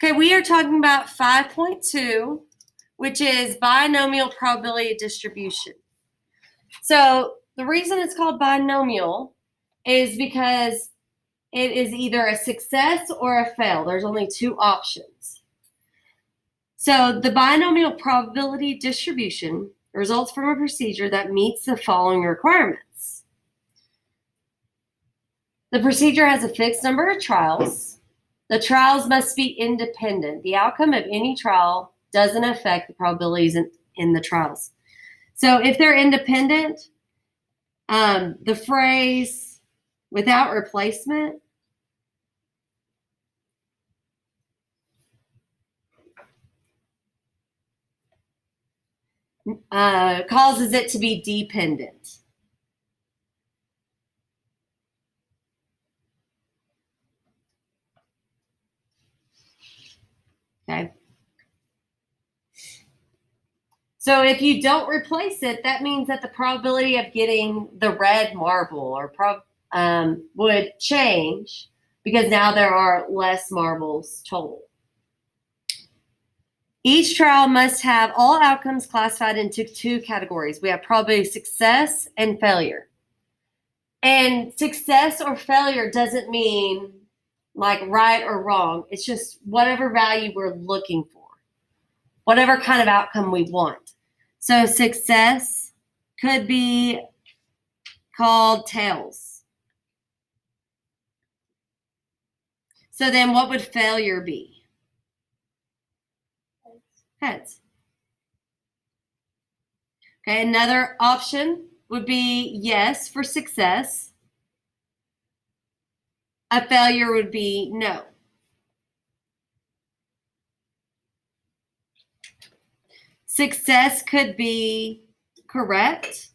Okay, we are talking about 5.2, which is binomial probability distribution. So the reason it's called binomial is because it is either a success or a fail. There's only two options. So the binomial probability distribution results from a procedure that meets the following requirements. The procedure has a fixed number of trials. The trials must be independent. The outcome of any trial doesn't affect the probabilities in the trials. So if they're independent, the phrase without replacement causes it to be dependent. Okay. So if you don't replace it, that means that the probability of getting the red marble or would change because now there are less marbles total. Each trial must have all outcomes classified into two categories. We have probability of success and failure. And success or failure doesn't mean like right or wrong. It's just whatever value we're looking for, whatever kind of outcome we want. So success could be called tails. So then what would failure be? Heads. Okay, another option would be yes for success. A failure would be no. Success could be correct,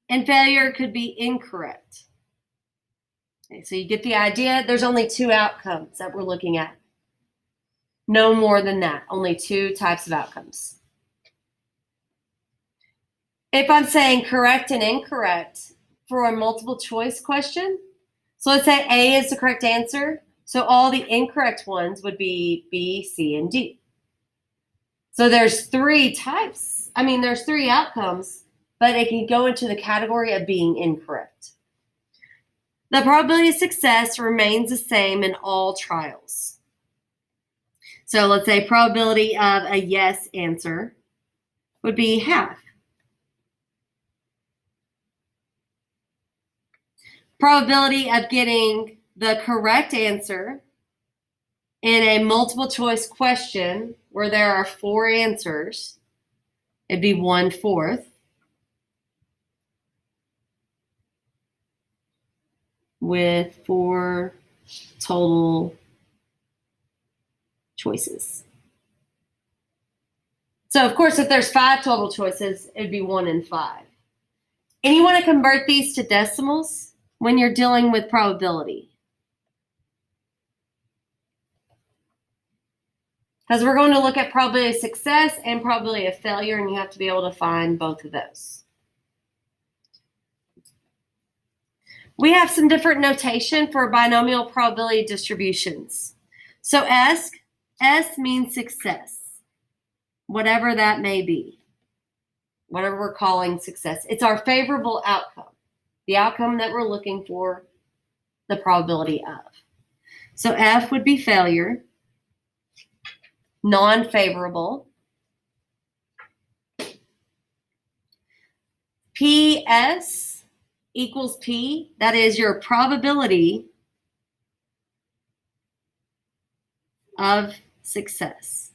and failure could be incorrect. Okay, so you get the idea. There's only two outcomes that we're looking at. No more than that. Only two types of outcomes. If I'm saying correct and incorrect for a multiple choice question, so let's say A is the correct answer, so all the incorrect ones would be B, C, and D. So there's three types. There's three outcomes, but it can go into the category of being incorrect. The probability of success remains the same in all trials. So let's say probability of a yes answer would be half. Probability of getting the correct answer in a multiple choice question where there are four answers, it'd be 1/4. With four total choices. So of course, if there's 5 total choices, it'd be 1 in 5. And you want to convert these to decimals when you're dealing with probability. Because we're going to look at probability of success and probability of failure, and you have to be able to find both of those. We have some different notation for binomial probability distributions. So S means success, whatever that may be, whatever we're calling success. It's our favorable outcome, the outcome that we're looking for, the probability of. So F would be failure, non-favorable. PS equals P, that is your probability of success.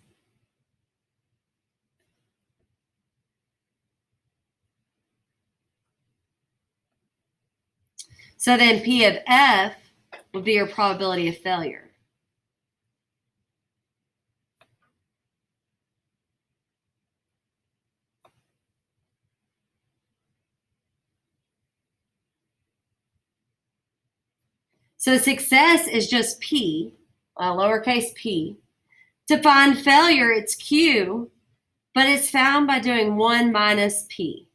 So then P of F would be your probability of failure. So success is just P, lowercase p. To find failure, it's Q, but it's found by doing 1 minus P.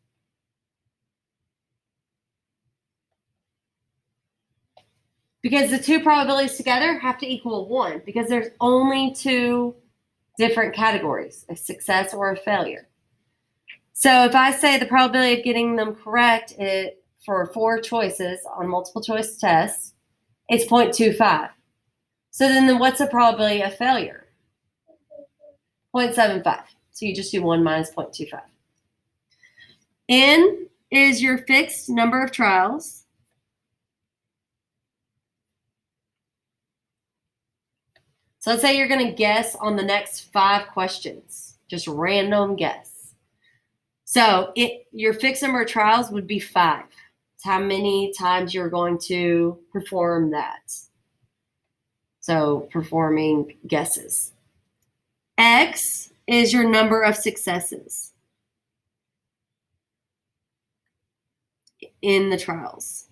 Because the two probabilities together have to equal 1 because there's only two different categories, a success or a failure. So if I say the probability of getting them correct for 4 choices on multiple choice tests, it's 0.25. So then what's the probability of failure? 0.75. So you just do 1 minus 0.25. N is your fixed number of trials. So let's say you're going to guess on the next 5 questions, just random guess. So your fixed number of trials would be 5. It's how many times you're going to perform that. So performing guesses. X is your number of successes in the trials.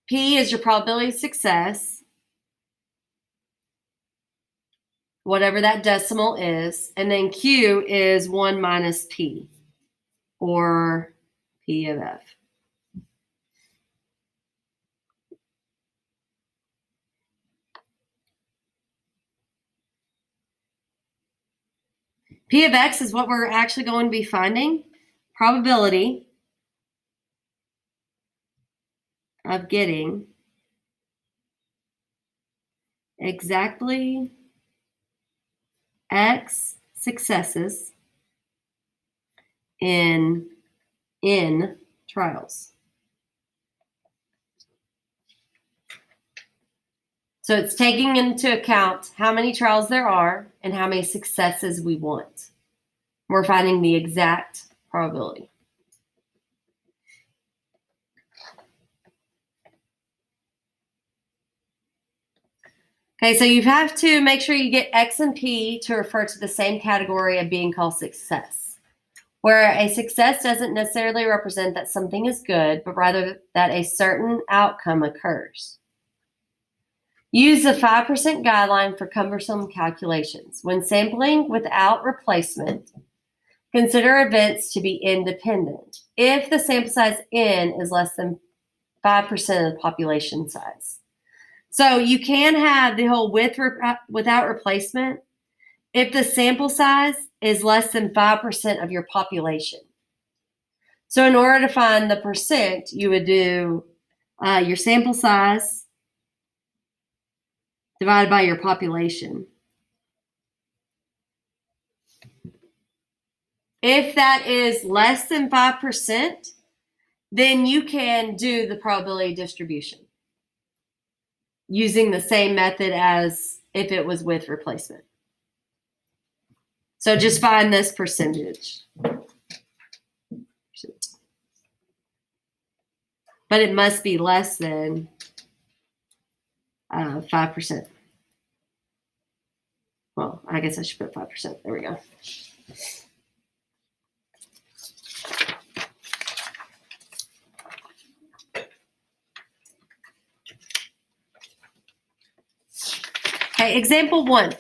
P is your probability of success, whatever that decimal is. And then Q is 1 minus P, or P of F. P of X is what we're actually going to be finding. Probability of getting exactly X successes in trials. So it's taking into account how many trials there are and how many successes we want. We're finding the exact probability. Okay, so you have to make sure you get X and P to refer to the same category of being called success, where a success doesn't necessarily represent that something is good, but rather that a certain outcome occurs. Use the 5% guideline for cumbersome calculations. When sampling without replacement, consider events to be independent if the sample size N is less than 5% of the population size. So you can have the whole without replacement if the sample size is less than 5% of your population. So in order to find the percent, you would do your sample size divided by your population. If that is less than 5%, then you can do the probability distribution using the same method as if it was with replacement. So just find this percentage. But it must be less than 5%. Well, I guess I should put 5%. There we go. Okay, example 1.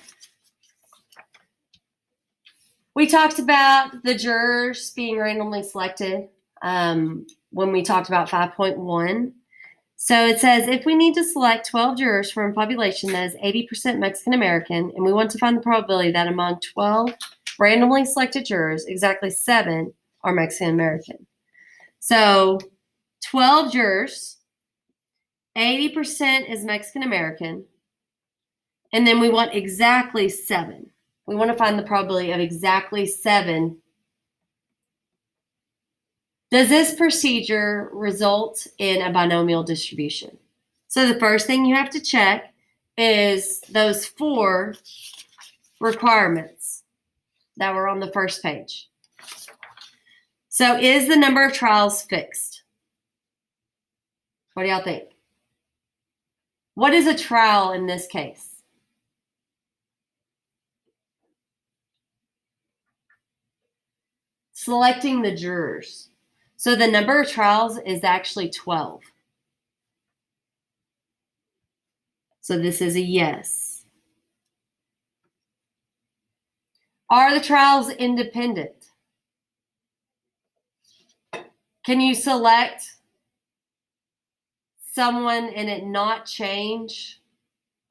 We talked about the jurors being randomly selected when we talked about 5.1. So it says, if we need to select 12 jurors from a population that is 80% Mexican American, and we want to find the probability that among 12 randomly selected jurors, exactly 7 are Mexican American. So 12 jurors, 80% is Mexican American, and then we want exactly 7. We want to find the probability of exactly 7. Does this procedure result in a binomial distribution? So the first thing you have to check is those 4 requirements that were on the first page. So is the number of trials fixed? What do y'all think? What is a trial in this case? Selecting the jurors. So the number of trials is actually 12. So this is a yes. Are the trials independent? Can you select someone and it not change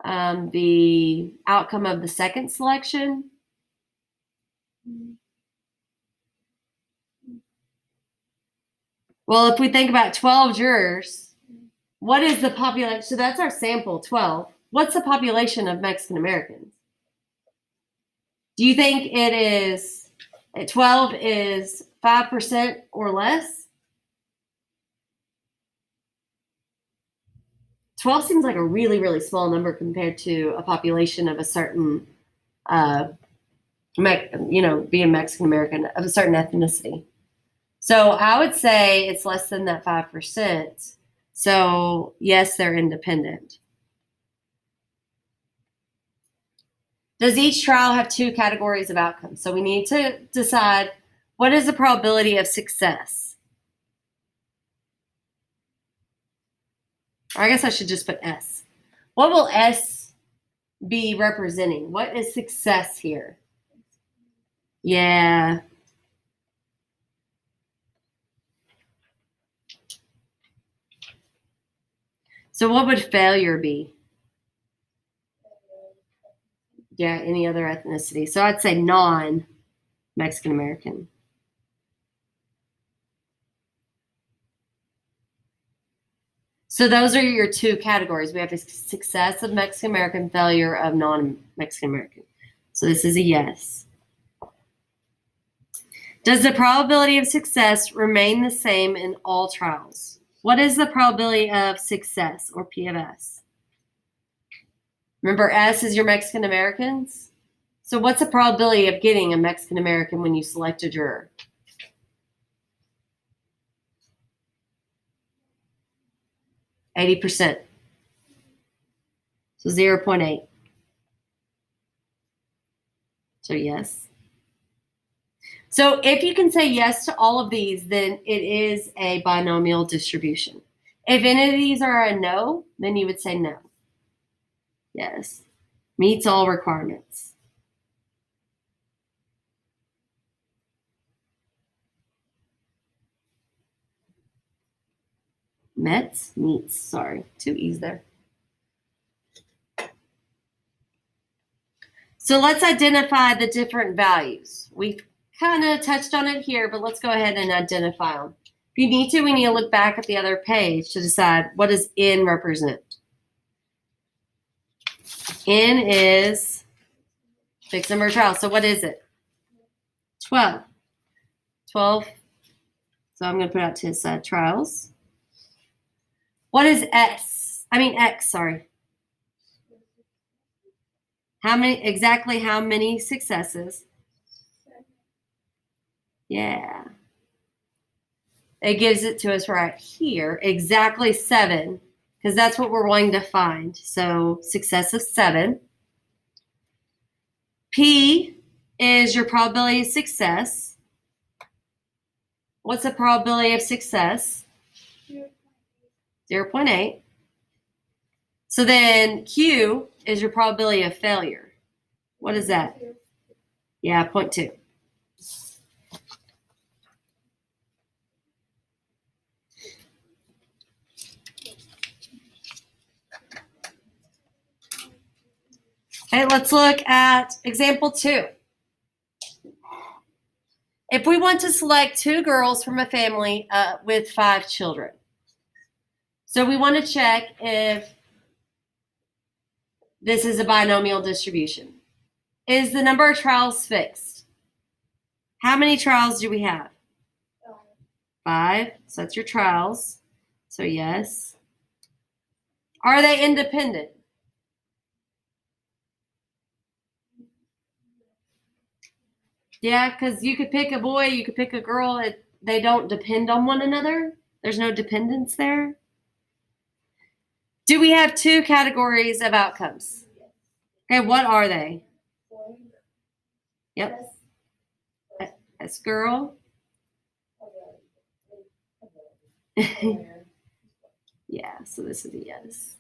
the outcome of the second selection? Well, if we think about 12 jurors, what is the population? So that's our sample, 12. What's the population of Mexican Americans? Do you think it is 12 is 5% or less? 12 seems like a really, really small number compared to a population of a certain, being Mexican American of a certain ethnicity. So I would say it's less than that 5%. So yes, they're independent. Does each trial have two categories of outcomes? So we need to decide what is the probability of success. Or I guess I should just put S. What will S be representing? What is success here? Yeah. So what would failure be? Yeah, any other ethnicity. So I'd say non-Mexican American. So those are your two categories. We have a success of Mexican American, failure of non-Mexican American. So this is a yes. Does the probability of success remain the same in all trials? What is the probability of success, or P of S? Remember, S is your Mexican Americans. So what's the probability of getting a Mexican American when you select a juror? %. So 0.8. So yes. So if you can say yes to all of these, then it is a binomial distribution. If any of these are a no, then you would say no. Yes. Meets all requirements. Meets, sorry, two E's there. So let's identify the different values. We've kind of touched on it here, but let's go ahead and identify them. If you need to, we need to look back at the other page to decide what does N represent. N is fixed number of trials. So what is it? 12. 12. So I'm going to put out to his side trials. What is X, sorry. Exactly how many successes? Yeah. It gives it to us right here, exactly 7, because that's what we're wanting to find. So success of 7. P is your probability of success. What's the probability of success? 0.8. So then Q is your probability of failure. What is that? Yeah, 0.2. Okay, let's look at example 2. If we want to select 2 girls from a family with 5 children, so we want to check if this is a binomial distribution. Is the number of trials fixed? How many trials do we have? 5. So that's your trials. So yes. Are they independent? Yeah, because you could pick a boy, you could pick a girl. They don't depend on one another. There's no dependence there. Do we have 2 categories of outcomes? Okay, what are they? Yep. S girl. Yeah, so this is a yes.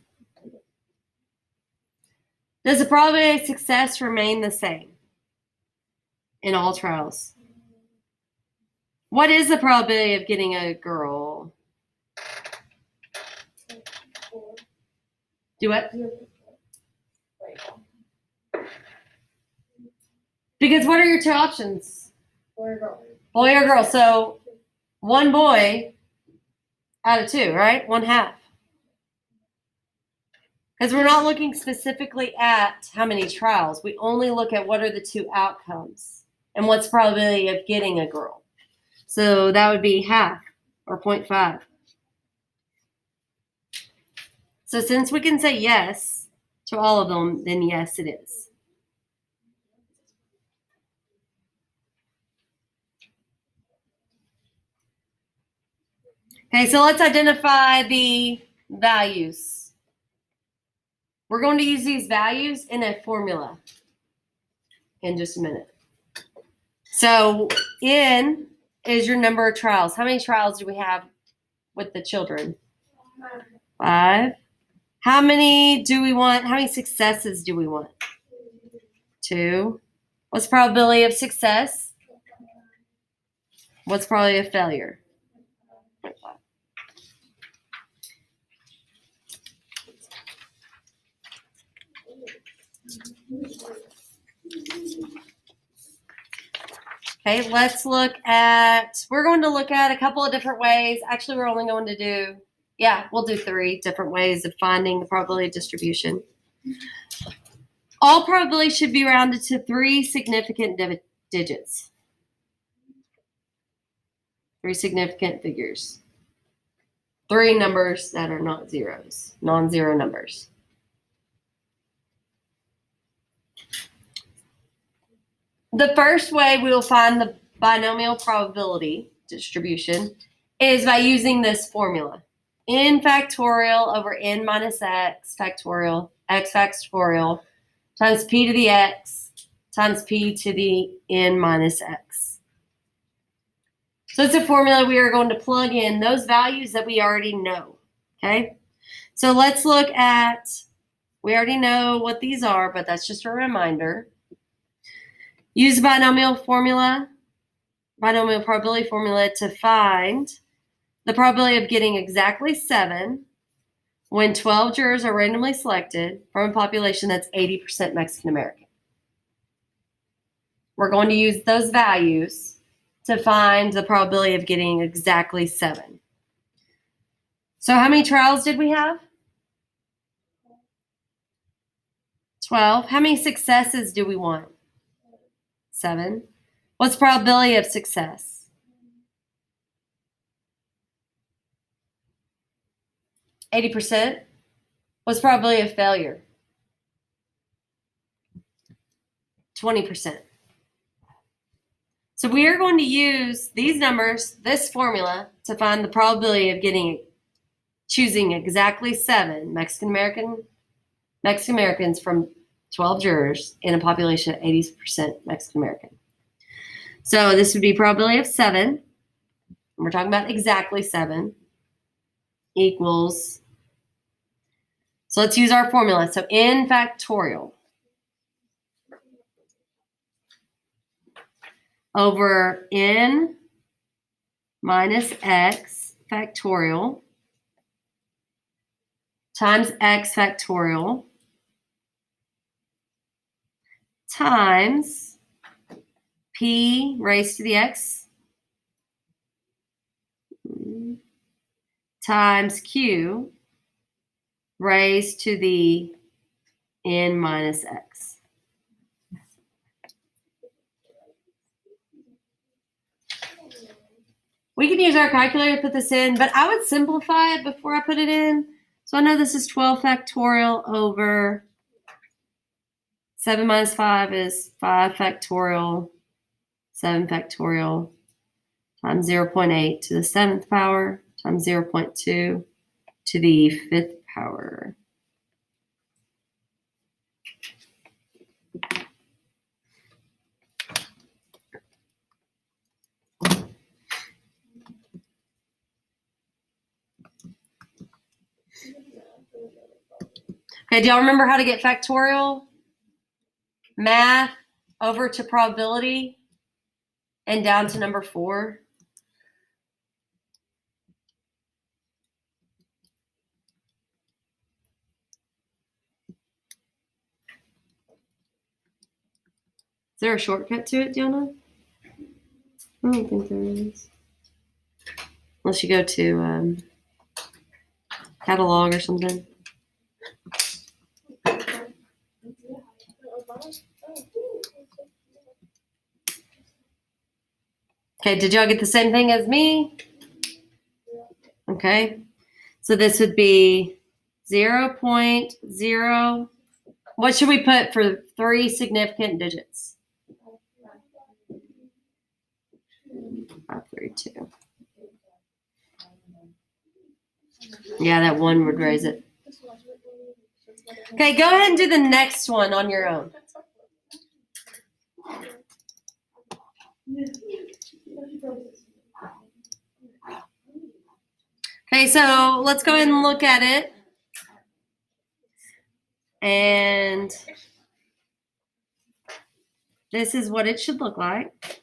Does the probability of success remain the same? in all trials. What is the probability of getting a girl? Do what? Because what are your two options? Boy or girl. Boy or girl. So one boy out of two, right? One half. Because we're not looking specifically at how many trials. We only look at what are the two outcomes and what's the probability of getting a girl. So that would be half or 0.5. So since we can say yes to all of them, then yes, it is. Okay, so let's identify the values. We're going to use these values in a formula in just a minute. So N is your number of trials. How many trials do we have with the children? 5. How many do we want? How many successes do we want? 2. What's the probability of success? What's probability of failure? 0.5. Okay, we're going to look at a couple of different ways. Actually, we're only going to do, we'll do 3 different ways of finding the probability distribution. All probability should be rounded to 3 significant digits. 3 significant figures. 3 numbers that are not zeros, non-zero numbers. The first way we will find the binomial probability distribution is by using this formula. N factorial over n minus x factorial times p to the x times p to the n minus x. So it's a formula we are going to plug in those values that we already know, okay? So let's look at, we already know what these are, but that's just a reminder. Use binomial probability formula to find the probability of getting exactly 7 when 12 jurors are randomly selected from a population that's 80% Mexican American. We're going to use those values to find the probability of getting exactly 7. So how many trials did we have? 12. How many successes do we want? 7. What's the probability of success? 80%. What's the probability of failure? 20%. So we are going to use these numbers, this formula, to find the probability of choosing exactly 7 Mexican Americans from 12 jurors in a population of 80% Mexican American. So this would be probability of 7. We're talking about exactly 7 equals. So let's use our formula. So n factorial over n minus x factorial times x factorial times p raised to the x times q raised to the n minus x. We can use our calculator to put this in, but I would simplify it before I put it in. So I know this is 12 factorial over 7 minus 5 is 5 factorial, 7 factorial times 0.8 to the 7th power times 0.2 to the 5th power. Okay, do y'all remember how to get factorial? Math over to probability. and down to number 4. Is there a shortcut to it, Diana? I don't think there is. Unless you go to catalog or something. Okay, did y'all get the same thing as me? Okay, so this would be 0.0. What should we put for 3 significant digits? 532. Yeah, that 1 would raise it. Okay, go ahead and do the next one on your own. Okay, so let's go ahead and look at it. And this is what it should look like.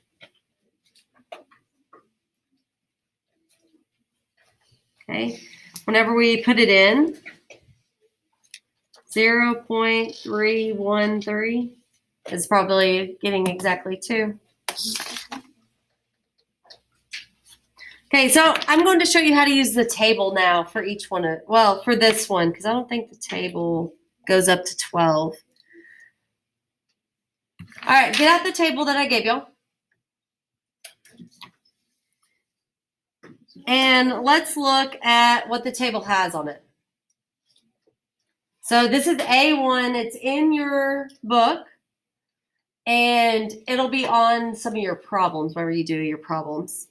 Okay, whenever we put it in, 0.313 is probably getting exactly 2. Okay, so I'm going to show you how to use the table now for each one. Well, for this one, because I don't think the table goes up to 12. All right, get out the table that I gave y'all. And let's look at what the table has on it. So this is A1. It's in your book. And it'll be on some of your problems, wherever you do your problems.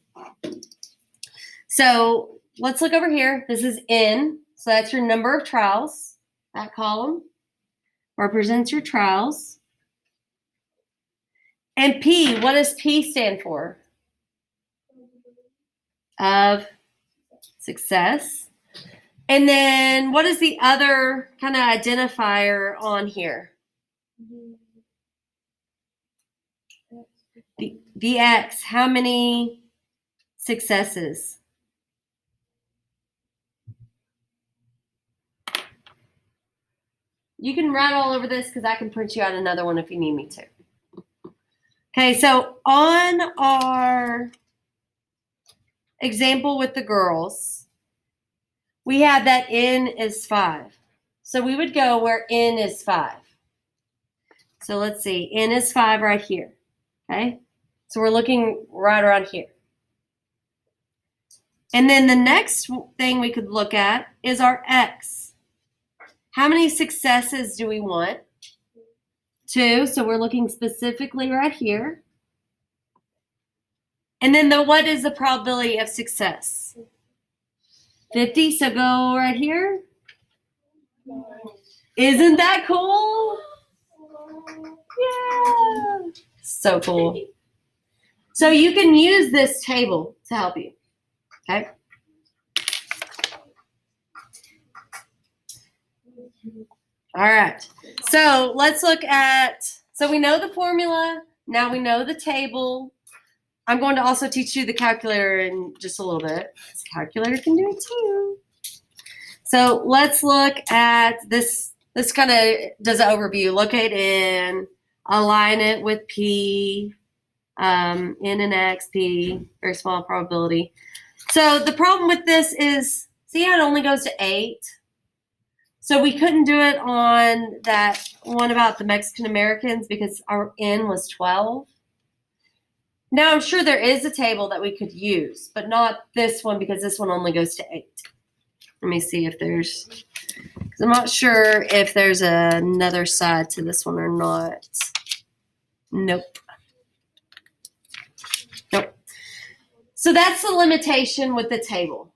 So let's look over here. This is N. So that's your number of trials. That column represents your trials. And P, what does P stand for? Of success. And then what is the other kind of identifier on here? The X. How many successes? You can write all over this because I can print you out another one if you need me to. Okay, so on our example with the girls, we have that N is 5. So we would go where N is 5. So let's see, N is 5 right here. Okay, so we're looking right around here. And then the next thing we could look at is our X. How many successes do we want? 2, so we're looking specifically right here. And then what is the probability of success? 50, so go right here. Isn't that cool? Yeah. So cool. So you can use this table to help you. Okay. All right. So let's look at, so we know the formula. Now we know the table. I'm going to also teach you the calculator in just a little bit. This calculator can do it too. So let's look at this. This kind of does an overview. Locate N, align it with P, N and X, P, very small probability. So the problem with this is, see how it only goes to 8? So we couldn't do it on that one about the Mexican Americans because our N was 12. Now I'm sure there is a table that we could use, but not this one because this one only goes to 8. Let me see if there's, because I'm not sure if there's another side to this one or not. Nope. Nope. So that's the limitation with the table.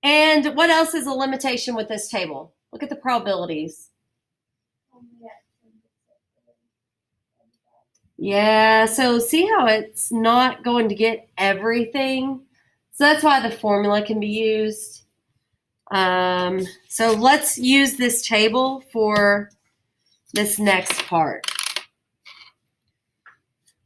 And what else is a limitation with this table? Look at the probabilities. Yeah, so see how it's not going to get everything? So that's why the formula can be used. So let's use this table for this next part.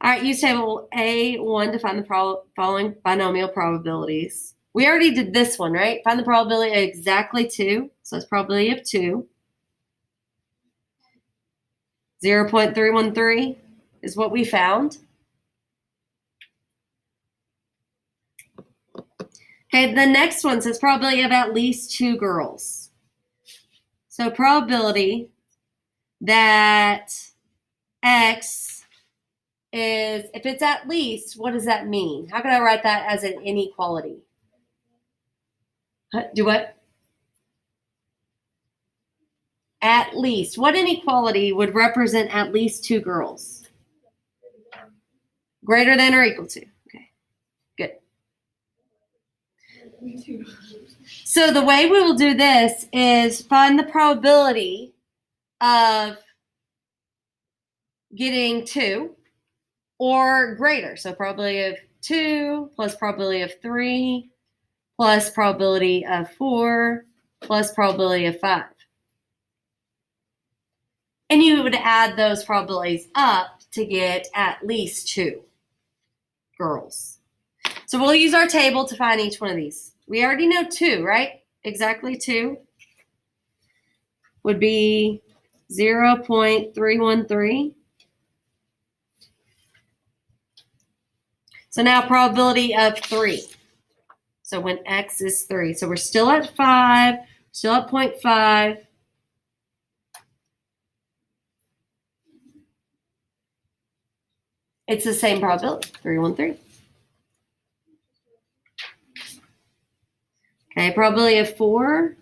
All right, use table A1 to find the following binomial probabilities. We already did this one, right? Find the probability of exactly 2. So it's probability of 2. 0.313 is what we found. Okay, the next one says probability of at least 2 girls. So probability that X is, if it's at least, what does that mean? How can I write that as an inequality? Do what? At least. What inequality would represent at least 2 girls? Greater than or equal to. Okay, good. So the way we will do this is find the probability of getting 2 or greater. So probability of 2 plus probability of 3 plus probability of 4 plus probability of 5. And you would add those probabilities up to get at least 2 girls. So we'll use our table to find each one of these. We already know 2, right? Exactly 2 would be 0.313. So now probability of 3. So when X is 3. So we're still at 5, still at 0.5. It's the same probability, 313. Okay, probability of 4.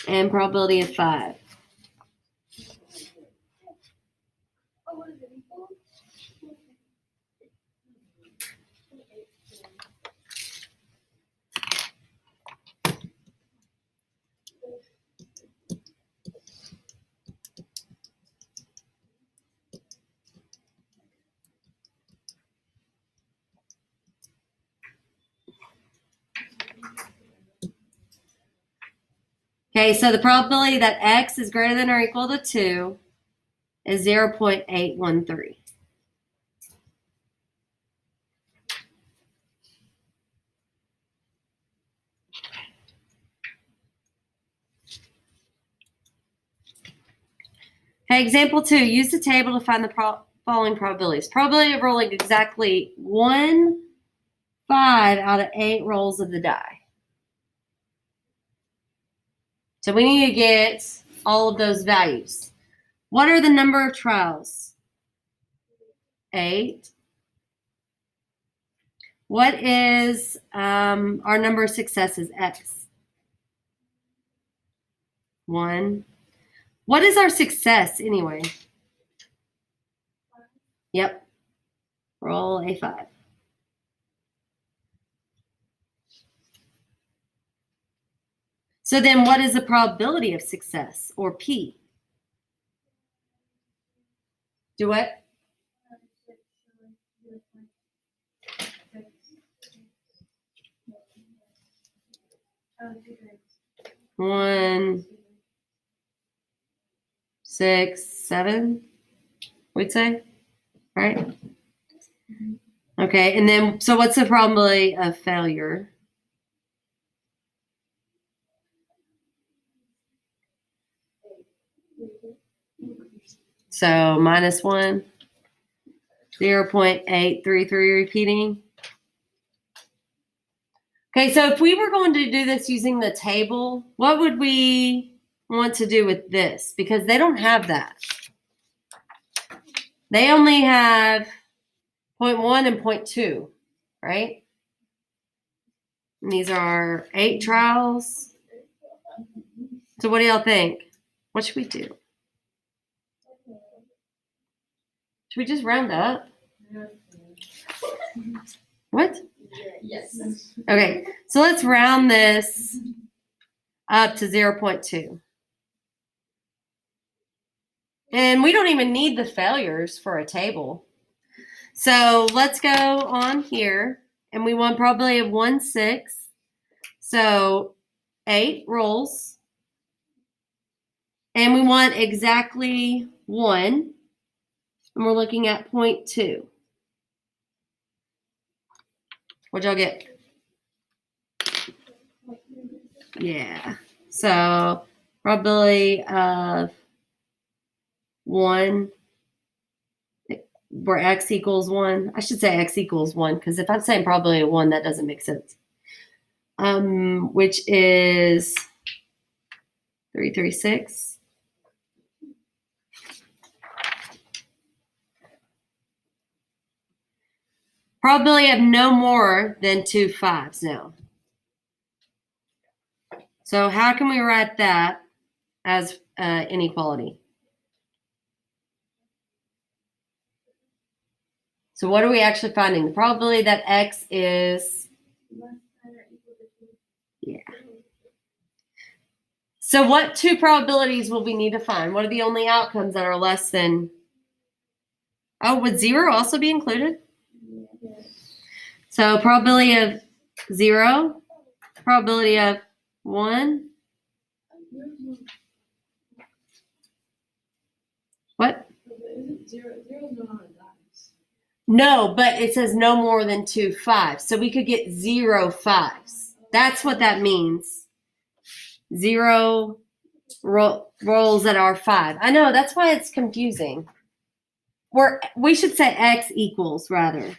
And probability of 5. Okay, so the probability that X is greater than or equal to 2 is 0.813. Okay, example 2, use the table to find the following probabilities. Probability of rolling exactly 1 5 out of 8 rolls of the die. So we need to get all of those values. What are the number of trials? 8. What is our number of successes? X. 1. What is our success anyway? Yep. Roll a 5. So then what is the probability of success, or P? Do what? One, 6, 7, we'd say, right? Okay, and then, so what's the probability of failure? So -1, 0.833 repeating. Okay, so if we were going to do this using the table, what would we want to do with this? Because they don't have that. They only have 0.1 and 0.2, right? And these are 8 trials. So what do y'all think? What should we do? Should we just round up? What? Yes. Okay, so let's round this up to 0.2. And we don't even need the failures for a table. So let's go on here, and we want probability of 1/6. So 8 rolls. And we want exactly 1. And we're looking at 0.2. What'd y'all get? Yeah. So probability of 1, where x equals 1. I should say x equals 1, because if I'm saying probability of 1, that doesn't make sense. Which is 336. Probability of no more than 2 5s now. So how can we write that as inequality? So what are we actually finding? The probability that x is less than or equal to 2. Yeah. So what 2 probabilities will we need to find? What are the only outcomes that are less than? Oh, would 0 also be included? Yeah. So probability of 0, probability of 1. What? No, but it says no more than 2 5s. So we could get 0 5s. That's what that means. 0 rolls that are 5. I know, that's why it's confusing. We should say x equals rather.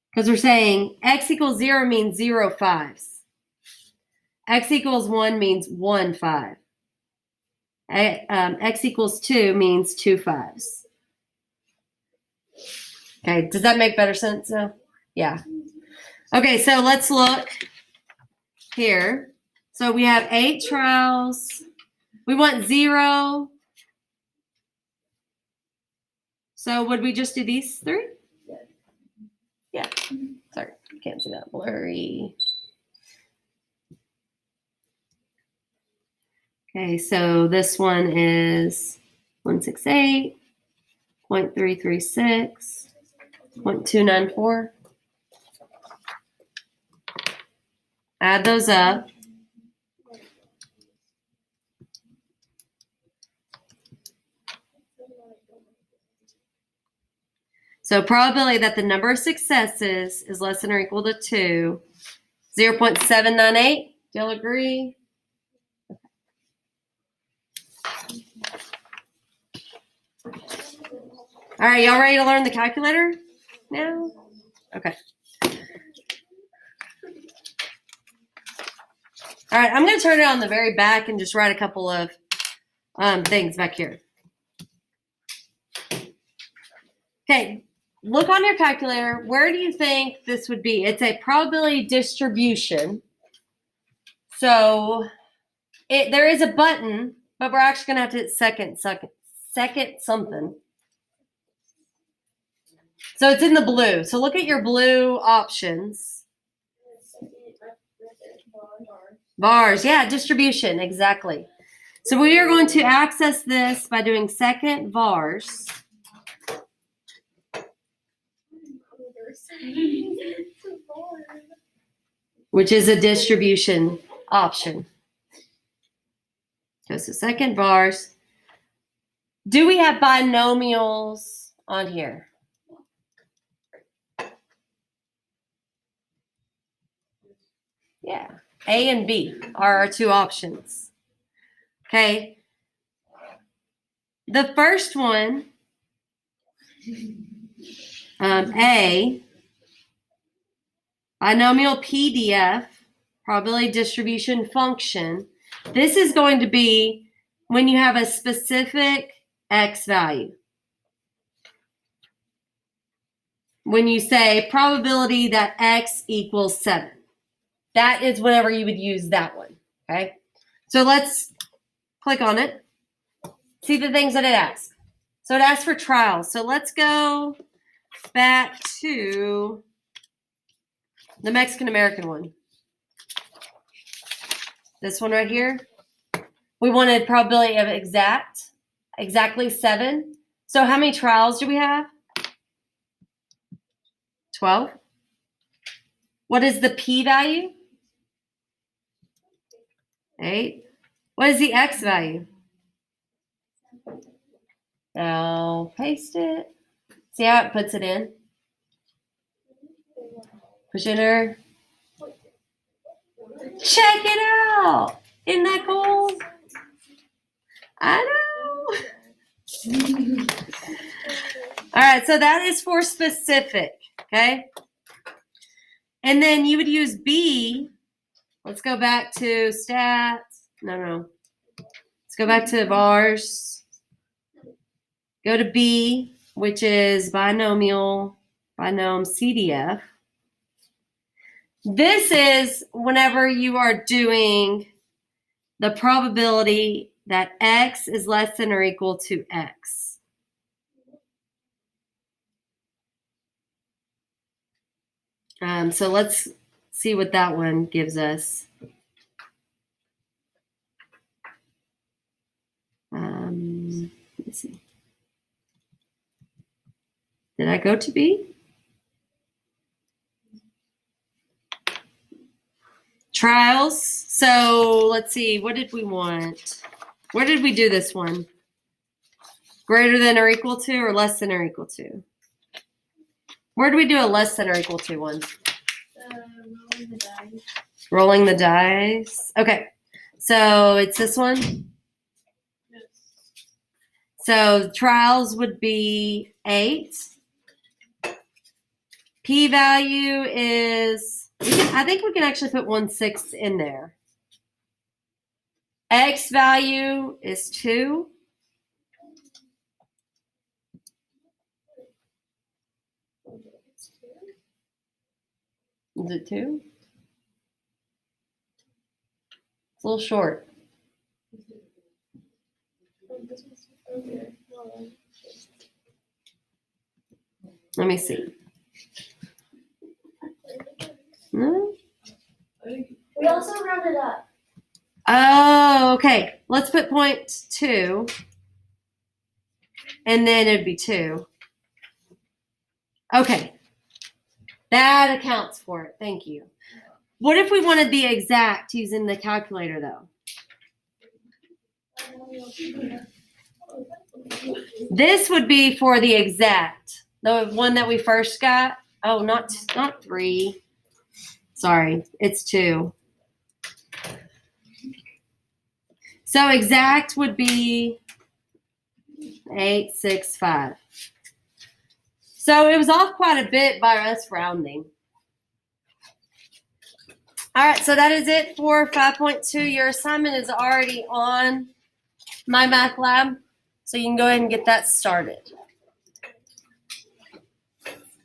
Because we're saying x equals 0 means 0 5s. X equals 1 means 1 5. X equals 2 means 2 5s. Okay, does that make better sense now? Yeah. Okay, so let's look here. So we have 8 trials. We want 0. So would we just do these 3? Yeah. Sorry, can't see that. Blurry. Okay, so this one is 168, 0.336, 0.294. Add those up. So probability that the number of successes is less than or equal to 2, 0.798. Do y'all agree? All right, y'all ready to learn the calculator now? Okay. All right, I'm going to turn it on the very back and just write a couple of things back here. Okay, look on your calculator. Where do you think this would be? It's a probability distribution. So there is a button, but we're actually going to have to hit second something. So it's in the blue. So look at your blue options. Bars, yeah, distribution, exactly. So we are going to access this by doing second vars. Which is a distribution option. Okay, so second vars. Do we have binomials on here? Yeah, A and B are our 2 options. Okay. The first one, A, binomial PDF, probability distribution function. This is going to be when you have a specific x value. When you say probability that x equals 7. That is whenever you would use that one, okay? So let's click on it. See the things that it asks. So it asks for trials. So let's go back to the Mexican-American one. This one right here. We wanted probability of exactly 7. So how many trials do we have? 12. What is the p-value? 8. What is the x value? Now paste it. See how it puts it in? Push enter. Check it out. Isn't that cool? I know. All right, so that is for specific, okay? And then you would use B. Let's go back to stats. No. Let's go back to bars. Go to B, which is binomial, binom CDF. This is whenever you are doing the probability that X is less than or equal to X. So let's see what that one gives us. Let me see. Did I go to B? Trials. So let's see. What did we want? Where did we do this one? Greater than or equal to or less than or equal to? Where do we do a less than or equal to one? Rolling the dice. Rolling the dice. Okay. So it's this one. Yes. So trials would be 8. P-value is, I think we can actually put 1/6 in there. X value is 2. Is it 2? It's a little short. Let me see. No? We also rounded up. Oh, okay. Let's put 0.2. And then it'd be 2. Okay. That accounts for it. Thank you. What if we wanted the exact using the calculator, though? This would be for the exact. The one that we first got. Oh, not 3. Sorry, it's 2. So exact would be 865. So it was off quite a bit by us rounding. All right, so that is it for 5.2. Your assignment is already on My Math Lab, so you can go ahead and get that started.